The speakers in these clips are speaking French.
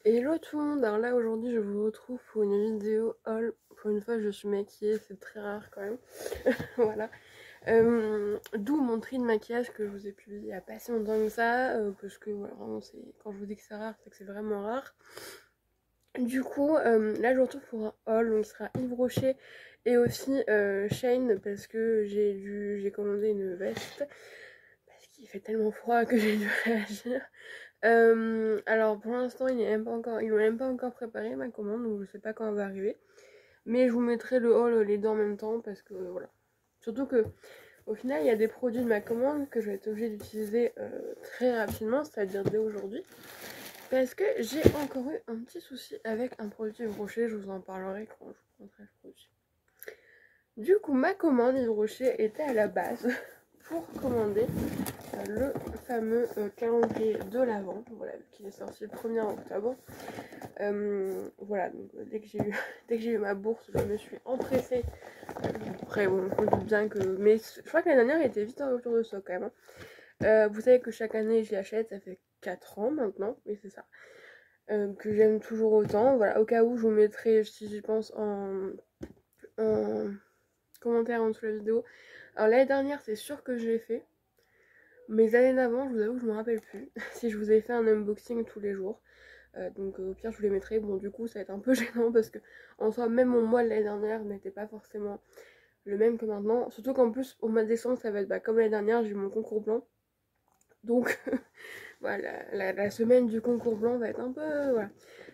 Hello tout le monde, alors là aujourd'hui je vous retrouve pour une vidéo haul. Pour une fois je suis maquillée, c'est très rare quand même. Voilà. D'où mon tri de maquillage que je vous ai publié il n'y a pas si longtemps que ça. Parce que voilà, vraiment quand je vous dis que c'est rare, c'est que c'est vraiment rare. Du coup, là je vous retrouve pour un haul, donc il sera Yves Rocher et aussi Shane parce que j'ai commandé une veste. Parce qu'il fait tellement froid que j'ai dû réagir. Alors pour l'instant, ils n'ont même pas encore préparé ma commande, donc je sais pas quand elle va arriver. Mais je vous mettrai le haul les deux en même temps parce que voilà. Surtout que au final, il y a des produits de ma commande que je vais être obligée d'utiliser très rapidement, c'est-à-dire dès aujourd'hui. Parce que j'ai encore eu un petit souci avec un produit Yves Rocher, je vous en parlerai quand je vous montrerai le produit. Du coup, ma commande Yves Rocher était à la base pour commander le fameux calendrier de l'Avent, voilà, qui est sorti le 1er octobre. Voilà, donc dès que j'ai eu ma bourse, je me suis empressée. Après, bon, je me doute bien que. Mais je crois que l'année dernière, il était vite en retour de stock quand même. Vous savez que chaque année, je l'achète, ça fait 4 ans maintenant, oui, c'est ça. Que j'aime toujours autant. Voilà, au cas où, je vous mettrai, si j'y pense, en commentaire en dessous de la vidéo. Alors, l'année dernière, c'est sûr que je l'ai fait. Mes années d'avant, je vous avoue que je me rappelle plus si je vous ai fait un unboxing tous les jours. Donc au pire, je vous les mettrai. Bon, du coup, ça va être un peu gênant parce que en soi, même mon mois de l'année dernière n'était pas forcément le même que maintenant. Surtout qu'en plus, au mois de décembre, ça va être comme l'année dernière, j'ai eu mon concours blanc. Donc voilà, la semaine du concours blanc va être un peu. Voilà.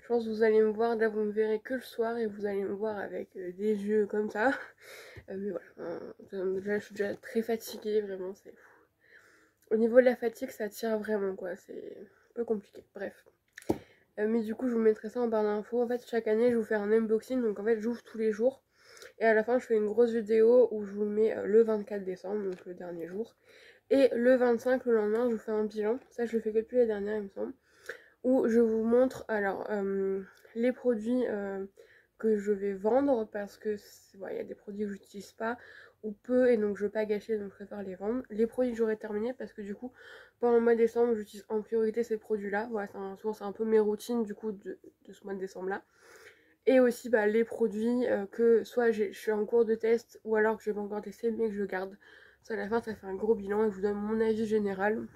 Je pense que vous allez me voir, là vous me verrez que le soir et vous allez me voir avec des yeux comme ça. Mais voilà, déjà, je suis déjà très fatiguée, vraiment, c'est fou. Au niveau de la fatigue, ça tire vraiment quoi, c'est un peu compliqué. Bref. Mais du coup, je vous mettrai ça en barre d'infos. En fait, chaque année, je vous fais un unboxing. Donc, en fait, j'ouvre tous les jours. Et à la fin, je fais une grosse vidéo où je vous mets le 24 décembre, donc le dernier jour. Et le 25, le lendemain, je vous fais un bilan. Ça, je le fais que depuis la dernière, il me semble. Où je vous montre alors les produits que je vais vendre parce que il y a des produits que je n'utilise pas ou peu et donc je veux pas gâcher, donc je préfère les vendre. Les produits que j'aurai terminés parce que du coup pendant le mois de décembre j'utilise en priorité ces produits là. Voilà, c'est un peu mes routines du coup de ce mois de décembre là. Et aussi les produits que soit je suis en cours de test ou alors que je vais pas encore tester mais que je garde. Ça à la fin ça fait un gros bilan et je vous donne mon avis général.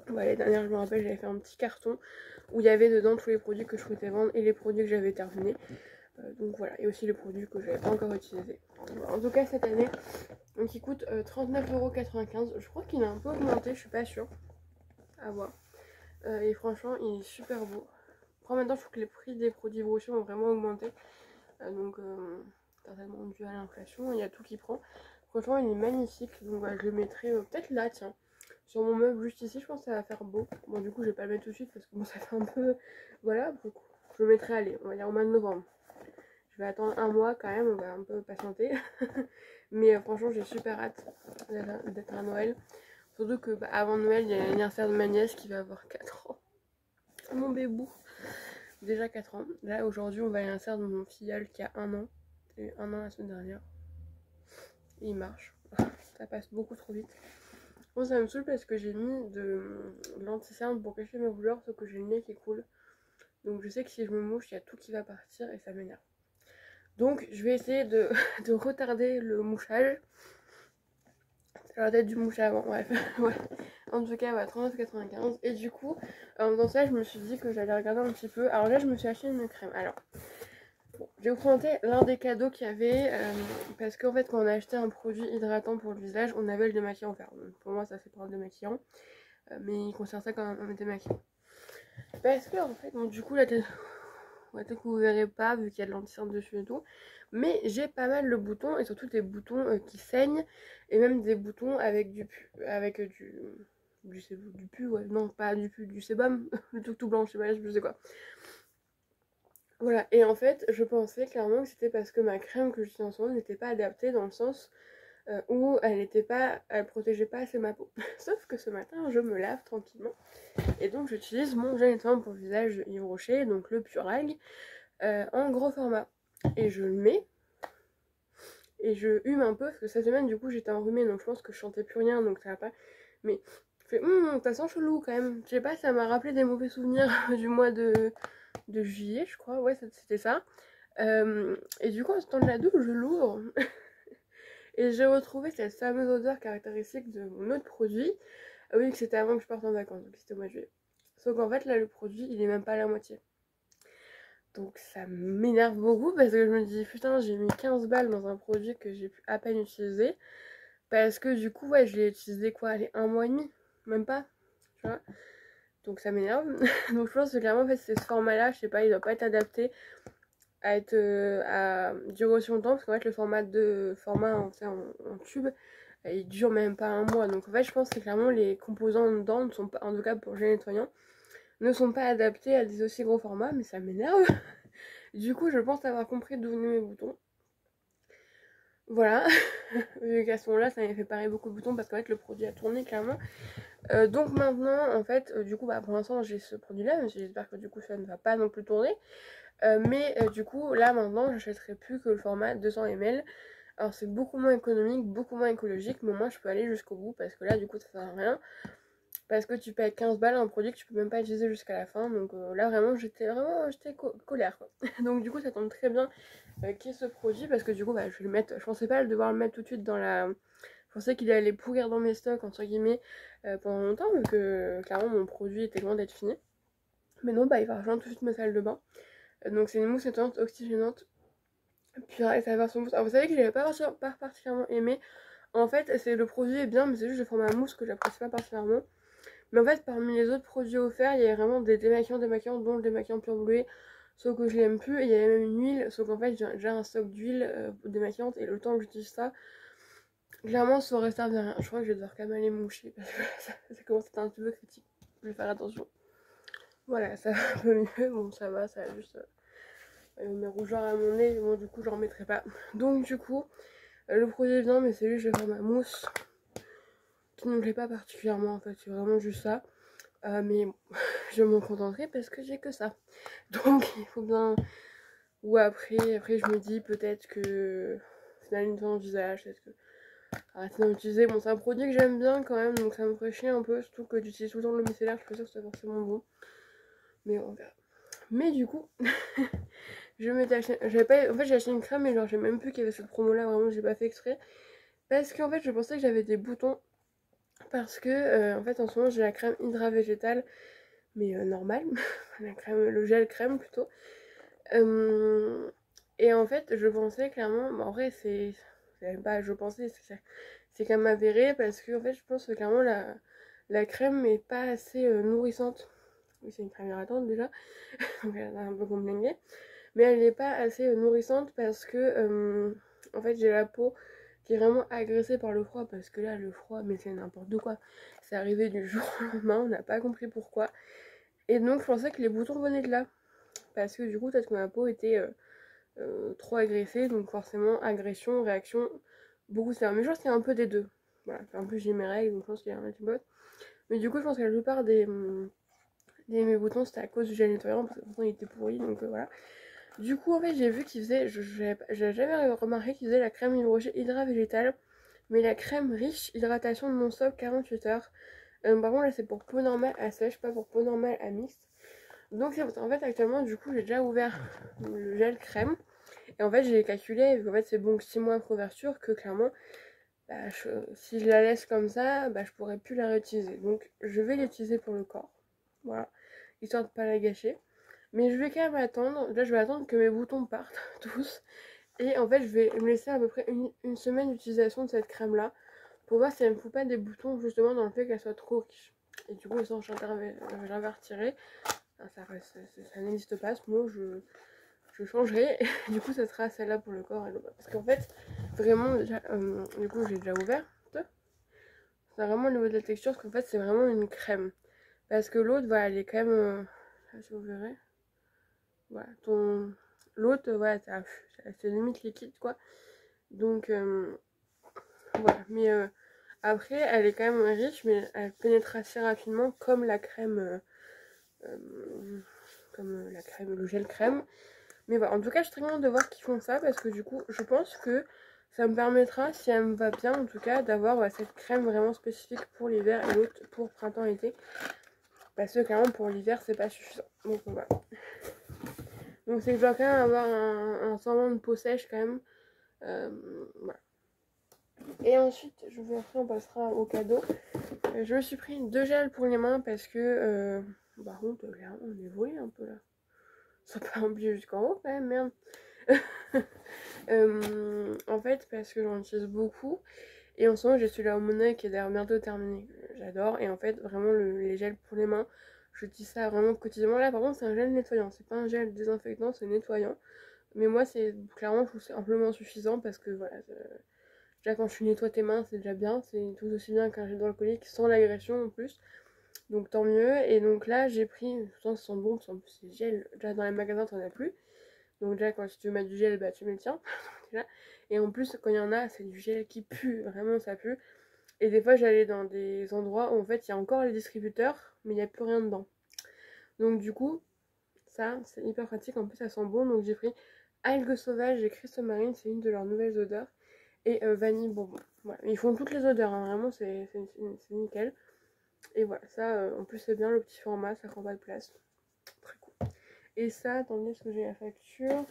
Voilà, les dernières je me rappelle j'avais fait un petit carton où il y avait dedans tous les produits que je souhaitais vendre et les produits que j'avais terminés. Donc voilà, et aussi les produits que j'avais pas encore utilisés. En tout cas cette année, donc il coûte 39,95€. Je crois qu'il a un peu augmenté, je suis pas sûre. À voir. Et franchement, il est super beau. Après maintenant, je trouve que les prix des produits brochés ont vraiment augmenté. Donc certainement dû à l'inflation, il y a tout qui prend. Franchement, il est magnifique. Donc voilà, je le mettrai peut-être là, tiens. Sur mon meuble juste ici, je pense que ça va faire beau. Bon, du coup, je vais pas le mettre tout de suite parce que bon, ça fait un peu. Voilà, donc je le mettrai, allez, on va dire au mois de novembre. Je vais attendre un mois quand même, on va un peu patienter. Mais franchement, j'ai super hâte d'être à Noël. Surtout que avant Noël, il y a l'anniversaire de ma nièce qui va avoir 4 ans. Mon bébou, déjà 4 ans. Là, aujourd'hui, on va à l'anniversaire de mon filleul qui a 1 an. J'ai eu 1 an la semaine dernière. Et il marche. Ça passe beaucoup trop vite. Bon, ça me saoule parce que j'ai mis de l'anti-cerne pour cacher mes rougeurs, sauf que j'ai le nez qui coule. Donc je sais que si je me mouche, il y a tout qui va partir et ça m'énerve. Donc je vais essayer de, de retarder le mouchage. Ça va être du mouche avant, bref. Ouais. En tout cas, ouais, 39,95. Et du coup, dans ça, je me suis dit que j'allais regarder un petit peu. Alors là, je me suis acheté une crème. Alors, bon, je vais vous présenter l'un des cadeaux qu'il y avait. Parce qu'en fait, quand on a acheté un produit hydratant pour le visage, on avait le démaquillant offert. Donc, pour moi, ça c'est pas un démaquillant. Mais il considère ça comme un démaquillant. Parce que, en fait, donc, du coup, la tête. Ouais, peut-être que vous verrez pas vu qu'il y a de l'anti-cerne dessus et tout. Mais j'ai pas mal de boutons et surtout des boutons qui saignent et même des boutons avec avec du pu, ouais, non pas du pu, du sébum, le truc tout blanc, je sais quoi. Voilà, et en fait, je pensais clairement que c'était parce que ma crème que j'utilise en ce moment n'était pas adaptée dans le sens où elle protégeait pas assez ma peau. Sauf que ce matin, je me lave tranquillement et donc j'utilise mon gel nettoyant pour le visage Yves Rocher, donc le Pure Alg, en gros format. Et je le mets et je hume un peu parce que cette semaine du coup j'étais enrhumée donc je pense que je sentais plus rien donc ça va pas. Mais je fais ça sent chelou quand même. Je sais pas, ça m'a rappelé des mauvais souvenirs du mois de de juillet, je crois. Ouais, c'était ça. Et du coup, en ce temps de la douche, je l'ouvre. Et j'ai retrouvé cette fameuse odeur caractéristique de mon autre produit. Ah oui, que c'était avant que je parte en vacances, donc c'était au mois de juillet. Sauf qu'en fait, là, le produit, il est même pas à la moitié. Donc ça m'énerve beaucoup parce que je me dis, putain, j'ai mis 15 balles dans un produit que j'ai pu à peine utiliser. Parce que du coup, ouais, je l'ai utilisé quoi, allez, un mois et demi, même pas, tu vois. Donc ça m'énerve. Donc je pense que clairement, en fait, c'est ce format-là, je sais pas, il doit pas être adapté à être à durer aussi longtemps parce qu'en fait, le format en tube, il dure même pas un mois. Donc en fait, je pense que clairement, les composants dedans ne sont pas, en tout cas pour gel nettoyant, ne sont pas adaptés à des aussi gros formats, mais ça m'énerve. Du coup, je pense avoir compris d'où venaient mes boutons. Voilà, vu qu'à ce moment-là, ça m'avait fait pareil beaucoup de boutons parce qu'en fait, le produit a tourné clairement. Donc maintenant, en fait, du coup, bah, pour l'instant, j'ai ce produit-là, mais j'espère que du coup, ça ne va pas non plus tourner. Mais du coup, là, maintenant, j'achèterai plus que le format 200 ml. Alors, c'est beaucoup moins économique, beaucoup moins écologique, mais moi, je peux aller jusqu'au bout parce que là, du coup, ça sert à rien. Parce que tu payes 15 balles un produit que tu peux même pas utiliser jusqu'à la fin. Donc là, vraiment, j'étais colère, quoi. Donc, du coup, ça tombe très bien qu'il y ait ce produit parce que du coup, bah, je vais le mettre. Je pensais pas devoir le mettre tout de suite dans la. Je pensais qu'il allait pourrir dans mes stocks, entre guillemets, pendant longtemps, vu que clairement, mon produit était loin d'être fini. Mais non, bah, il va rejoindre tout de suite ma salle de bain. Donc, c'est une mousse nettoyante oxygénante. Puis, sa version mousse. Alors, vous savez que je l'avais pas particulièrement aimé. En fait, le produit est bien, mais c'est juste le format mousse que j'apprécie pas particulièrement. Mais en fait, parmi les autres produits offerts, il y avait vraiment des démaquillants, dont le démaquillant pur bleuet, sauf que je l'aime plus. Et il y avait même une huile, sauf qu'en fait, j'ai déjà un stock d'huile démaquillante, et le temps que j'utilise ça, clairement, ça aurait servi à rien. Je crois que je vais devoir quand même aller moucher, parce que ça commence à être un petit peu critique. Je vais faire attention. Voilà, ça va un peu mieux. Bon, ça va juste mes rougeurs à mon nez, moi du coup, j'en remettrai pas. Donc, du coup, le produit est bien, mais c'est lui, je vais faire ma mousse, qui ne me plaît pas particulièrement, en fait, c'est vraiment juste ça. Mais bon, je m'en contenterai parce que j'ai que ça. Donc il faut bien. Ou après je me dis peut-être que finalement une fois en visage, peut-être que arrêter d'en utiliser. Bon, c'est un produit que j'aime bien quand même, donc ça me ferait chier un peu, surtout que j'utilise tout le temps le micellaire, je suis pas sûre que c'est forcément bon. Mais on verra. Mais du coup, je m'étais acheté. J'avais pas. En fait, j'ai acheté une crème, mais genre, j'ai même plus qu'il y avait cette promo là, vraiment, j'ai pas fait exprès. Parce qu'en fait, je pensais que j'avais des boutons. Parce que, en fait, en ce moment, j'ai la crème Hydra Végétale, mais normale. La crème, le gel crème plutôt. Et en fait, je pensais clairement, en vrai, c'est pas, je pensais, c'est quand même avéré parce que en fait, je pense que clairement la crème est pas assez nourrissante. Oui, c'est une crème hydratante déjà, donc elle a un peu comblingé, mais elle n'est pas assez nourrissante parce que en fait, j'ai la peau qui est vraiment agressée par le froid parce que là, le froid, mais c'est n'importe quoi. C'est arrivé du jour au lendemain, on n'a pas compris pourquoi. Et donc, je pensais que les boutons venaient de là. Parce que du coup, peut-être que ma peau était trop agressée, donc forcément, agression, réaction, beaucoup ça. Mais je pense qu'il y a un peu des deux. Voilà, en plus j'ai mes règles, donc je pense qu'il y a un petit peu. Mais du coup, je pense que la plupart mes boutons, c'était à cause du gel nettoyant, parce que pourtant il était pourri, donc voilà. Du coup, en fait, j'ai vu qu'ils faisaient, j'avais jamais remarqué qu'ils faisaient la crème Hydra Végétale, mais la crème riche hydratation de non-stop 48 heures. Par contre, là, c'est pour peau normale à sèche, pas pour peau normale à mixte. Donc c'est en fait actuellement du coup j'ai déjà ouvert le gel crème et en fait j'ai calculé en fait c'est bon que 6 mois après ouverture que clairement bah, si je la laisse comme ça bah, je pourrais plus la réutiliser, donc je vais l'utiliser pour le corps, voilà, histoire de pas la gâcher, mais je vais quand même attendre. Là je vais attendre que mes boutons partent tous et en fait je vais me laisser à peu près une semaine d'utilisation de cette crème là pour voir si elle me fout pas des boutons justement dans le fait qu'elle soit trop riche. Et du coup ça je vais retirer. Ça n'existe pas ce mot, je changerai. Du coup, ça sera celle-là pour le corps et le bas. Parce qu'en fait, vraiment, déjà, du coup, j'ai déjà ouvert. C'est vraiment au niveau de la texture, parce qu'en fait, c'est vraiment une crème. Parce que l'autre, voilà, elle est quand même. Là, si vous verrez. Voilà, l'autre, voilà, c'est limite liquide, quoi. Donc, voilà. Mais après, elle est quand même riche, mais elle pénètre assez rapidement, comme la crème. Le gel crème. Mais voilà, en tout cas, je suis très contente de voir qu'ils font ça parce que du coup, je pense que ça me permettra, si elle me va bien en tout cas, d'avoir cette crème vraiment spécifique pour l'hiver et l'autre pour printemps-été. Parce que clairement, pour l'hiver, c'est pas suffisant. Donc voilà. Donc c'est que je dois quand même avoir un semblant de peau sèche quand même. Voilà. Et ensuite, après on passera au cadeau. Je me suis pris 2 gels pour les mains parce que par contre là on est volé un peu là. Ça peut remplir jusqu'en haut quand même, merde. En fait parce que j'en utilise beaucoup. Et en ce moment j'ai celui-là au Monet qui est d'ailleurs bientôt terminé. J'adore. Et en fait vraiment les gels pour les mains, j'utilise ça vraiment quotidiennement. Là par contre c'est un gel nettoyant. C'est pas un gel désinfectant, c'est nettoyant. Mais moi c'est clairement je trouve que c'est amplement suffisant parce que voilà. Déjà quand tu nettoies tes mains c'est déjà bien. C'est tout aussi bien qu'un gel d'alcoolique sans l'agression en plus. Donc tant mieux. Et donc là j'ai pris, pourtant ça sent bon, parce qu'en plus c'est gel, déjà dans les magasins t'en as plus. Donc déjà quand tu veux mettre du gel, bah tu mets le tien. Et en plus quand il y en a, c'est du gel qui pue, vraiment ça pue. Et des fois j'allais dans des endroits où en fait il y a encore les distributeurs, mais il n'y a plus rien dedans. Donc du coup, ça c'est hyper pratique, en plus ça sent bon. Donc j'ai pris algues sauvages et cristaux marine, c'est une de leurs nouvelles odeurs. Et vanille bonbon. Voilà. Ils font toutes les odeurs, hein. Vraiment c'est nickel. Et voilà, ça, en plus c'est bien le petit format, ça prend pas de place. Très cool. Et ça, attendez, est-ce que j'ai la facture?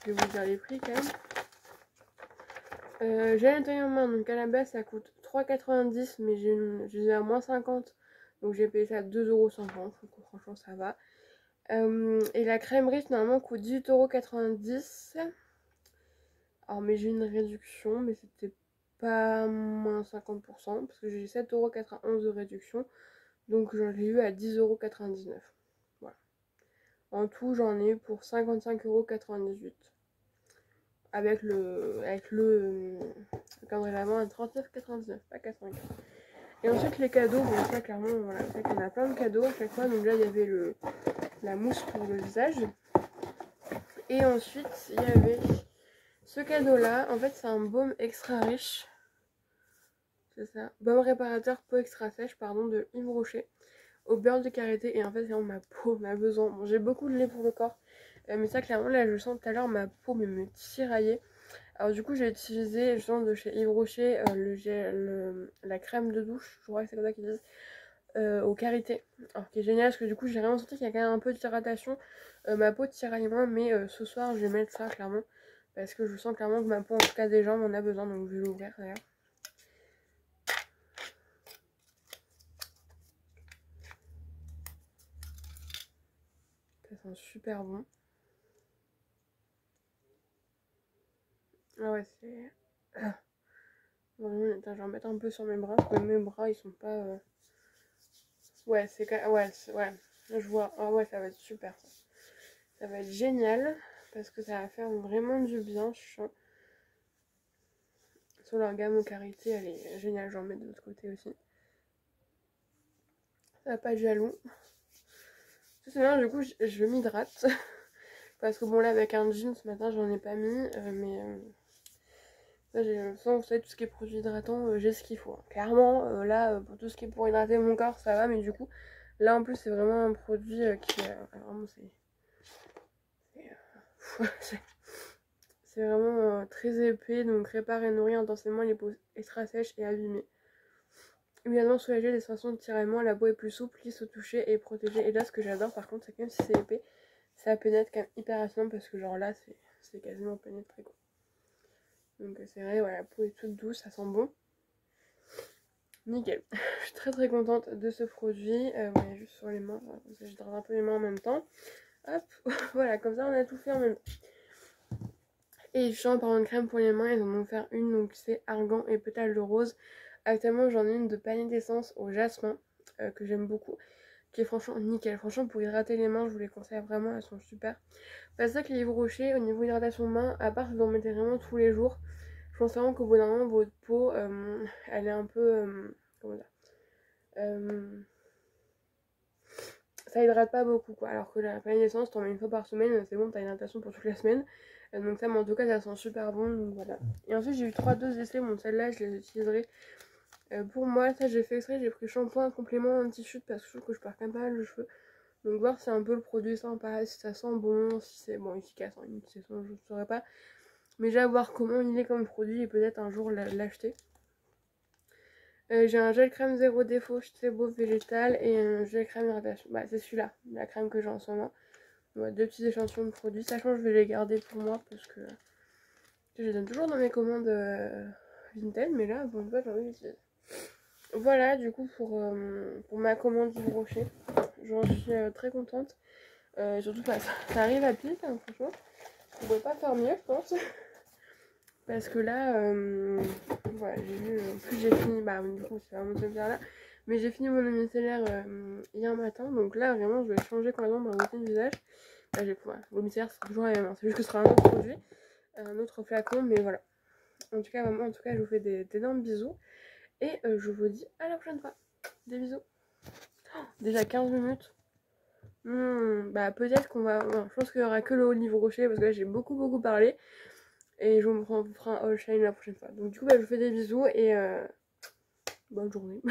Je vais vous dire les prix quand même. J'ai nettoyé en main, donc à la base ça coûte 3,90, mais j'ai à moins 50. Donc j'ai payé ça à 2,50€, donc franchement ça va. Et la crème riche normalement coûte 18,90€. Alors mais j'ai une réduction, mais c'était pas moins 50%, parce que j'ai 7,91€ de réduction. Donc j'en ai eu à 10,99€. Voilà. En tout, j'en ai eu pour 55,98€. Avec le calendrier d'avant à 39,99€, pas 95. Et ensuite les cadeaux, bon ça clairement, voilà, c'est qu'on a plein de cadeaux à chaque fois. Donc là il y avait la mousse pour le visage. Et ensuite il y avait ce cadeau là, en fait c'est un baume extra riche. C'est ça, baume réparateur peau extra sèche, pardon, de Yves Rocher. Au beurre de karité. Et en fait vraiment ma peau m'a besoin, bon, j'ai beaucoup de lait pour le corps, mais ça clairement là je sens tout à l'heure ma peau me tiraillait. Alors du coup j'ai utilisé justement de chez Yves Rocher la crème de douche, je crois que c'est comme ça qu'ils disent, au karité. Alors qui est génial parce que du coup j'ai vraiment senti qu'il y a quand même un peu d'hydratation, ma peau tiraille moins, mais ce soir je vais mettre ça clairement parce que je sens clairement que ma peau en tout cas des jambes en a besoin, donc je vais l'ouvrir d'ailleurs. Ça sent super bon. Ah ouais c'est... Vraiment, attends, je vais en mettre un peu sur mes bras, parce que mes bras ils sont pas... Ouais, c'est quand... Ouais, ouais, je vois. Ah ouais, ça va être super. Ça va être génial, parce que ça va faire vraiment du bien, je sens. Sur leur gamme au karité, elle est géniale, j'en mets de l'autre côté aussi. Ça va pas être jaloux. C'est bien, du coup, je m'hydrate. Parce que bon, là, avec un jean, ce matin, j'en ai pas mis, mais... Là, vous savez, tout ce qui est produit hydratant, j'ai ce qu'il faut. Hein. Clairement, là, pour tout ce qui est pour hydrater mon corps, ça va, mais du coup, là, en plus, c'est vraiment un produit qui... vraiment, c'est vraiment très épais, donc répare et nourrit intensément les peaux extra sèches et abîmées. Évidemment, soulager les sensations de tiraillement, la peau est plus souple, lisse au toucher et protégée. Et là, ce que j'adore, par contre, c'est que même si c'est épais, ça pénètre quand même hyper rapidement, parce que genre là, c'est quasiment pénétré, quoi. Donc c'est vrai, voilà, la peau est toute douce, ça sent bon. Nickel. Je suis très très contente de ce produit. Ouais, juste sur les mains, je drape un peu les mains en même temps. Hop, voilà, comme ça on a tout fait en même temps. Et justement, en parlant de crème pour les mains, ils en ont offert une, donc c'est argan et pétales de rose. Actuellement, j'en ai une de panier d'essence au jasmin, que j'aime beaucoup, qui est franchement nickel. Franchement, pour hydrater les mains, je vous les conseille vraiment, elles sont super. Parce que les Yves Rocher, au niveau hydratation de main, à part que vous en mettez vraiment tous les jours, je pense vraiment qu'au bout d'un moment, votre peau, elle est un peu... comment dire, ça hydrate pas beaucoup, quoi. Alors que la panier d'essence, t'en mets une fois par semaine, c'est bon, t'as une hydratation pour toute la semaine. Donc ça, mais en tout cas, ça sent super bon, donc voilà. Et ensuite, j'ai eu 3 doses d'essai, bon, celle-là, je les utiliserai pour moi. Ça, j'ai fait exprès, j'ai pris shampoing, complément, anti-chute, parce que je trouve que je perds quand même pas mal de cheveux. Donc voir si un peu le produit sympa, si ça sent bon, si c'est bon efficace, hein, une saison, je ne saurais pas. Mais déjà voir comment il est comme produit et peut-être un jour l'acheter. J'ai un gel crème zéro défaut chez Beau Végétal et un gel crème hydratation. Bah c'est celui-là, la crème que j'ai en ce moment. Ouais, 2 petits échantillons de produits, sachant que je vais les garder pour moi parce que je les donne toujours dans mes commandes Vinted, mais là, bon, une fois, j'ai envie d'utiliser. Voilà, du coup, pour ma commande Yves Rocher, j'en suis très contente. Surtout, ça arrive à pic, hein, franchement. Je ne pouvais pas faire mieux, je pense. Parce que là, voilà, j'ai vu, en plus j'ai fini, bah du coup c'est vraiment ce là, mais j'ai fini mon micellaire hier matin, donc là vraiment je vais changer complètement ma routine visage. Là j'ai voilà, le micellaire c'est toujours la même, hein. C'est juste que ce sera un autre produit, un autre flacon, mais voilà. En tout cas, vraiment, en tout cas je vous fais d'énormes bisous, et je vous dis à la prochaine fois. Des bisous. Oh, déjà 15 minutes. Bah peut-être qu'on va, non, je pense qu'il y aura que le Olive Rocher, parce que là j'ai beaucoup parlé. Et je me ferai un all shine la prochaine fois. Donc du coup, bah, je vous fais des bisous et bonne journée.